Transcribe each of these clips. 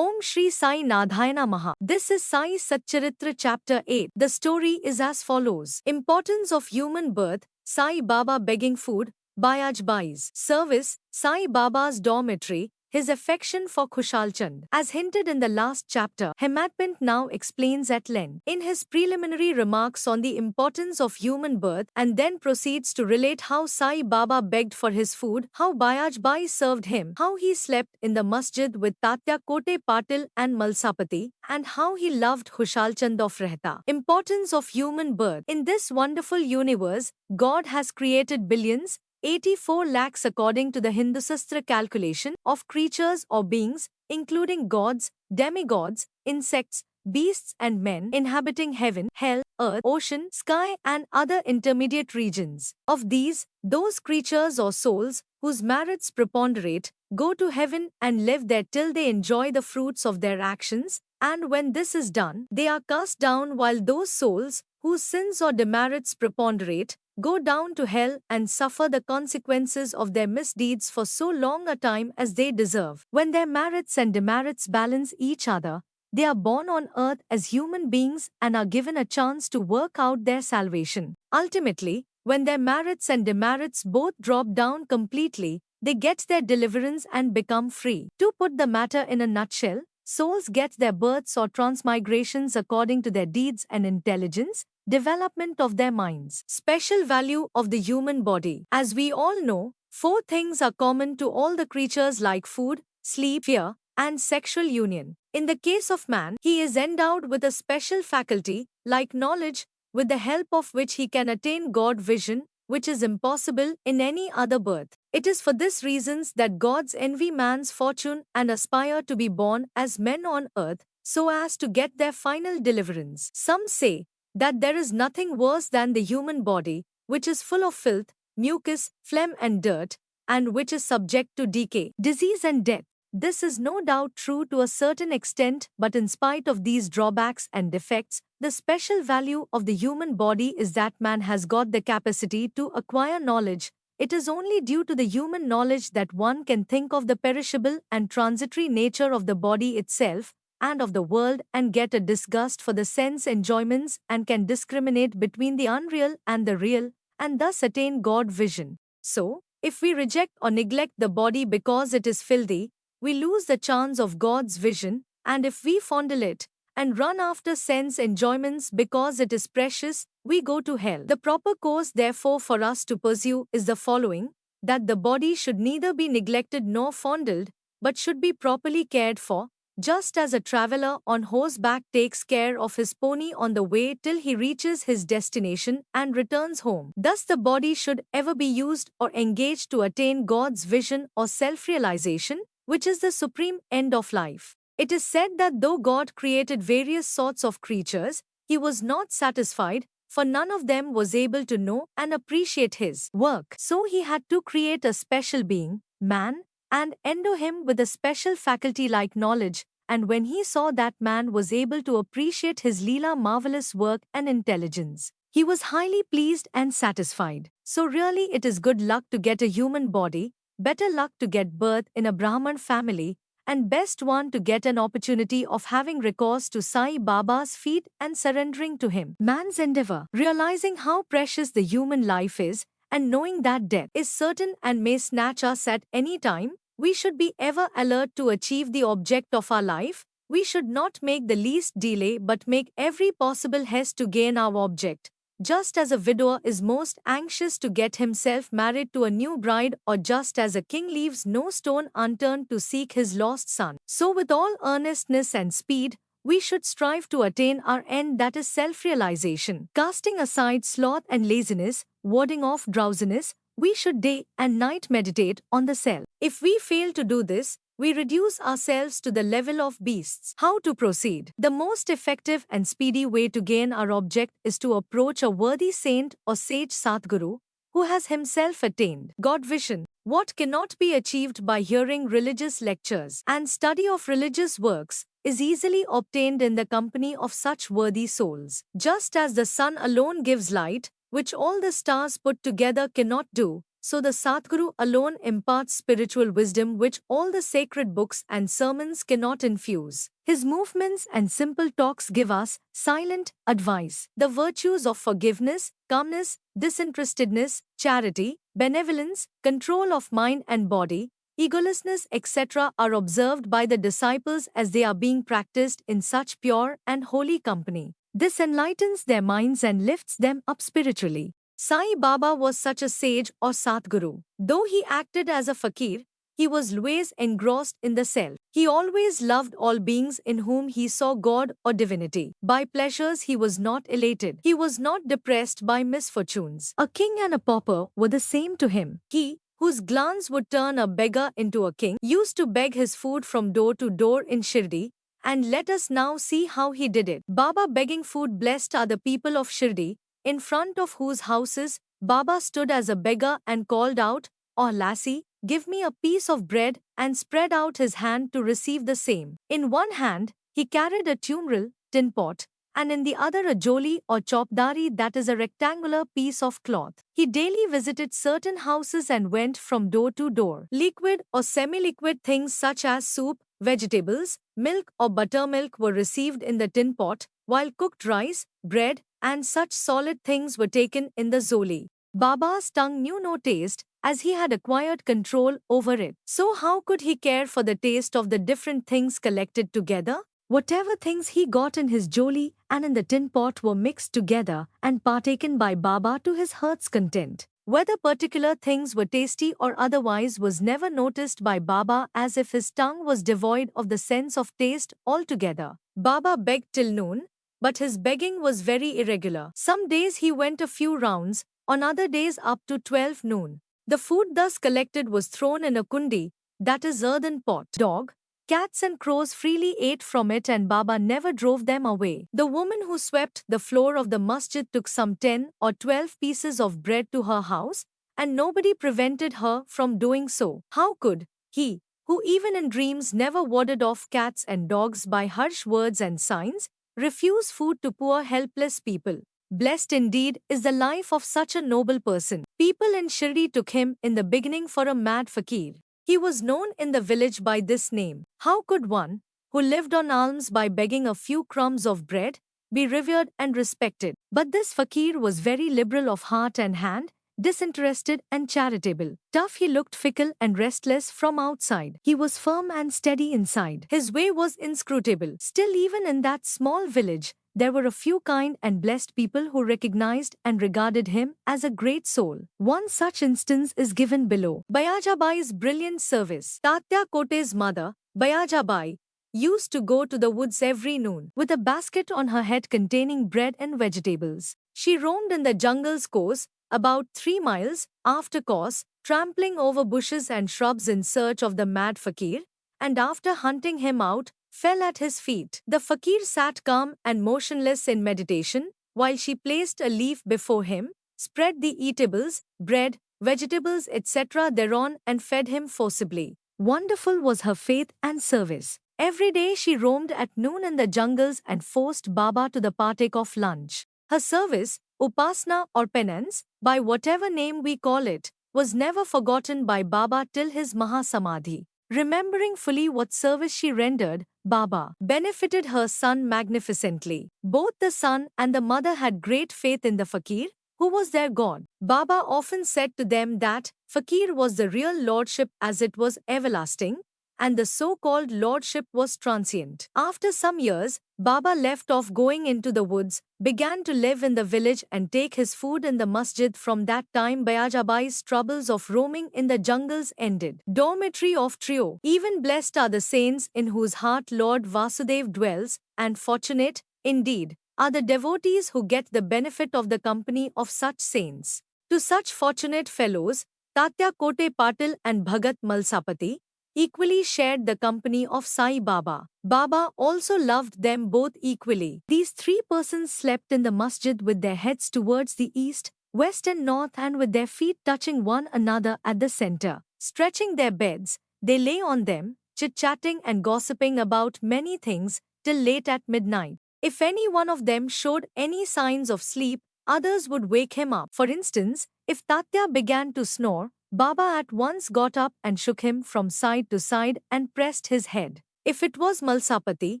Om Shri Sai Nadhaya Namaha. This is Sai Satcharitra Chapter 8. The story is as follows. Importance of human birth, Sai Baba begging food, Bayaj Bai's service, Sai Baba's dormitory, his affection for Khushal Chand. As hinted in the last chapter, Hemadpant now explains at length in his preliminary remarks on the importance of human birth and then proceeds to relate how Sai Baba begged for his food, how Bayaj Bai served him, how he slept in the masjid with Tatya Kote Patil and Malsapati, and how he loved Khushal Chand of Rehta. Importance of human birth. In this wonderful universe, God has created billions, 84 lakhs according to the Hindu Sastra calculation of creatures or beings, including gods, demigods, insects, beasts and men inhabiting heaven, hell, earth, ocean, sky and other intermediate regions. Of these, those creatures or souls whose merits preponderate go to heaven and live there till they enjoy the fruits of their actions, and when this is done, they are cast down, while those souls whose sins or demerits preponderate go down to hell and suffer the consequences of their misdeeds for so long a time as they deserve. When their merits and demerits balance each other, they are born on earth as human beings and are given a chance to work out their salvation. Ultimately, when their merits and demerits both drop down completely, they get their deliverance and become free. To put the matter in a nutshell, souls get their births or transmigrations according to their deeds and intelligence, development of their minds. Special value of the human body. As we all know, four things are common to all the creatures like food, sleep, fear, and sexual union. In the case of man, he is endowed with a special faculty, like knowledge, with the help of which he can attain God vision, which is impossible in any other birth. It is for this reasons that gods envy man's fortune and aspire to be born as men on earth, so as to get their final deliverance. Some say that there is nothing worse than the human body, which is full of filth, mucus, phlegm and dirt, and which is subject to decay, disease and death. This is no doubt true to a certain extent, but in spite of these drawbacks and defects, the special value of the human body is that man has got the capacity to acquire knowledge. It is only due to the human knowledge that one can think of the perishable and transitory nature of the body itself and of the world and get a disgust for the sense enjoyments and can discriminate between the unreal and the real and thus attain God vision. So, if we reject or neglect the body because it is filthy, we lose the chance of God's vision, and if we fondle it and run after sense enjoyments because it is precious, we go to hell. The proper course, therefore, for us to pursue is the following: that the body should neither be neglected nor fondled, but should be properly cared for, just as a traveler on horseback takes care of his pony on the way till he reaches his destination and returns home. Thus the body should ever be used or engaged to attain God's vision or self-realization, which is the supreme end of life. It is said that though God created various sorts of creatures, he was not satisfied, for none of them was able to know and appreciate his work. So he had to create a special being, man, and endow him with a special faculty like knowledge, and when he saw that man was able to appreciate his Leela marvelous work and intelligence, he was highly pleased and satisfied. So really it is good luck to get a human body, better luck to get birth in a Brahman family, and best one to get an opportunity of having recourse to Sai Baba's feet and surrendering to him. Man's endeavor, realizing how precious the human life is, and knowing that death is certain and may snatch us at any time, we should be ever alert to achieve the object of our life. We should not make the least delay but make every possible haste to gain our object. Just as a widower is most anxious to get himself married to a new bride, or just as a king leaves no stone unturned to seek his lost son, so with all earnestness and speed, we should strive to attain our end, that is self-realization. Casting aside sloth and laziness, warding off drowsiness, we should day and night meditate on the self. If we fail to do this, we reduce ourselves to the level of beasts. How to proceed? The most effective and speedy way to gain our object is to approach a worthy saint or sage Satguru, who has himself attained God vision. What cannot be achieved by hearing religious lectures and study of religious works is easily obtained in the company of such worthy souls. Just as the sun alone gives light, which all the stars put together cannot do, so the Satguru alone imparts spiritual wisdom which all the sacred books and sermons cannot infuse. His movements and simple talks give us silent advice. The virtues of forgiveness, calmness, disinterestedness, charity, benevolence, control of mind and body, egolessness, etc., are observed by the disciples as they are being practiced in such pure and holy company. This enlightens their minds and lifts them up spiritually. Sai Baba was such a sage or Satguru. Though he acted as a fakir, he was always engrossed in the self. He always loved all beings in whom he saw God or divinity. By pleasures he was not elated. He was not depressed by misfortunes. A king and a pauper were the same to him. He, whose glance would turn a beggar into a king, used to beg his food from door to door in Shirdi, and let us now see how he did it. Baba begging food. Blessed are the people of Shirdi, in front of whose houses Baba stood as a beggar and called out, "Oh lassie, give me a piece of bread," and spread out his hand to receive the same. In one hand, he carried a tumbril, tin pot, and in the other a joli or chopdari, that is a rectangular piece of cloth. He daily visited certain houses and went from door to door. Liquid or semi-liquid things such as soup, vegetables, milk or buttermilk were received in the tin pot, while cooked rice, bread, and such solid things were taken in the zoli. Baba's tongue knew no taste, as he had acquired control over it. So how could he care for the taste of the different things collected together? Whatever things he got in his joli and in the tin pot were mixed together and partaken by Baba to his heart's content. Whether particular things were tasty or otherwise was never noticed by Baba, as if his tongue was devoid of the sense of taste altogether. Baba begged till noon, but his begging was very irregular. Some days he went a few rounds, on other days up to 12 noon. The food thus collected was thrown in a kundi, that is earthen pot. Dog, cats and crows freely ate from it and Baba never drove them away. The woman who swept the floor of the masjid took some 10 or 12 pieces of bread to her house, and nobody prevented her from doing so. How could he, who even in dreams never warded off cats and dogs by harsh words and signs, refuse food to poor helpless people? Blessed indeed is the life of such a noble person. People in Shirdi took him in the beginning for a mad fakir. He was known in the village by this name. How could one, who lived on alms by begging a few crumbs of bread, be revered and respected? But this fakir was very liberal of heart and hand, disinterested and charitable. Tough he looked, fickle and restless from outside. He was firm and steady inside. His way was inscrutable. Still, even in that small village, there were a few kind and blessed people who recognized and regarded him as a great soul. One such instance is given below. Bayajabai's brilliant service. Tatya Kote's mother, Bayajabai, used to go to the woods every noon with a basket on her head containing bread and vegetables. She roamed in the jungle's course, about 3 miles, after course, trampling over bushes and shrubs in search of the mad fakir, and after hunting him out, fell at his feet. The fakir sat calm and motionless in meditation, while she placed a leaf before him, spread the eatables, bread, vegetables, etc. thereon and fed him forcibly. Wonderful was her faith and service. Every day she roamed at noon in the jungles and forced Baba to the partake of lunch. Her service, upasana or penance, by whatever name we call it, was never forgotten by Baba till his Mahasamadhi. Remembering fully what service she rendered, Baba benefited her son magnificently. Both the son and the mother had great faith in the fakir, who was their god. Baba often said to them that fakir was the real lordship as it was everlasting, and the so-called lordship was transient. After some years, Baba left off going into the woods, began to live in the village and take his food in the masjid. From that time Bayajabai's troubles of roaming in the jungles ended. Dormitory of Trio. Even blessed are the saints in whose heart Lord Vasudev dwells, and fortunate, indeed, are the devotees who get the benefit of the company of such saints. To such fortunate fellows, Tatya Kote Patil and Bhagat Malsapati equally shared the company of Sai Baba. Baba also loved them both equally. These 3 persons slept in the masjid with their heads towards the east, west and north, and with their feet touching one another at the center. Stretching their beds, they lay on them, chit-chatting and gossiping about many things, till late at midnight. If any one of them showed any signs of sleep, others would wake him up. For instance, if Tatya began to snore, Baba at once got up and shook him from side to side and pressed his head. If it was Malsapati,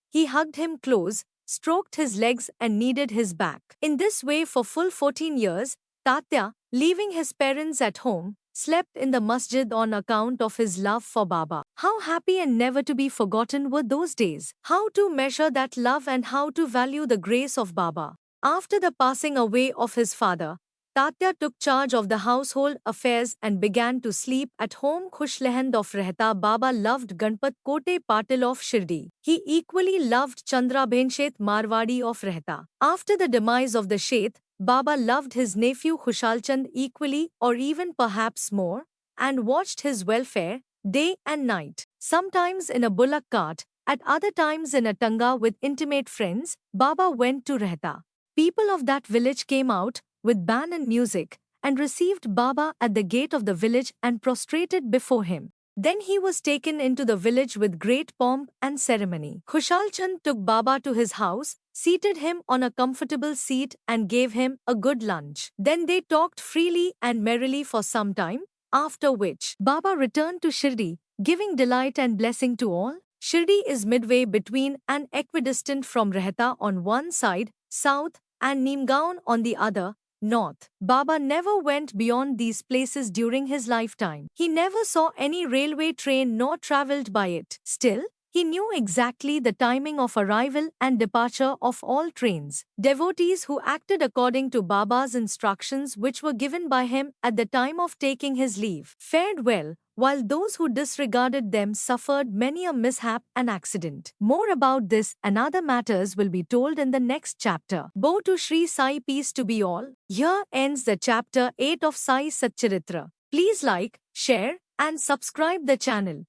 he hugged him close, stroked his legs and kneaded his back. In this way for full 14 years, Tatya, leaving his parents at home, slept in the masjid on account of his love for Baba. How happy and never to be forgotten were those days. How to measure that love and how to value the grace of Baba. After the passing away of his father, Tatya took charge of the household affairs and began to sleep at home. Khushlehand of Rehta Baba loved Ganpat Kote Patil of Shirdi. He equally loved Chandraben Sheth Marwadi of Rehta. After the demise of the Sheth, Baba loved his nephew Khushalchand equally or even perhaps more, and watched his welfare day and night. Sometimes in a bullock cart, at other times in a tanga with intimate friends, Baba went to Rehta. People of that village came out with band and music, and received Baba at the gate of the village and prostrated before him. Then he was taken into the village with great pomp and ceremony. Khushal Chand took Baba to his house, seated him on a comfortable seat and gave him a good lunch. Then they talked freely and merrily for some time, after which Baba returned to Shirdi, giving delight and blessing to all. Shirdi is midway between and equidistant from Rehta on one side, south, and Neemgaon on the other, north. Baba never went beyond these places during his lifetime. He never saw any railway train nor travelled by it. Still, he knew exactly the timing of arrival and departure of all trains. Devotees who acted according to Baba's instructions which were given by him at the time of taking his leave fared well, while those who disregarded them suffered many a mishap and accident. More about this and other matters will be told in the next chapter. Bow to Sri Sai, peace to be all. Here ends the chapter 8 of Sai Satcharitra. Please like, share, and subscribe the channel.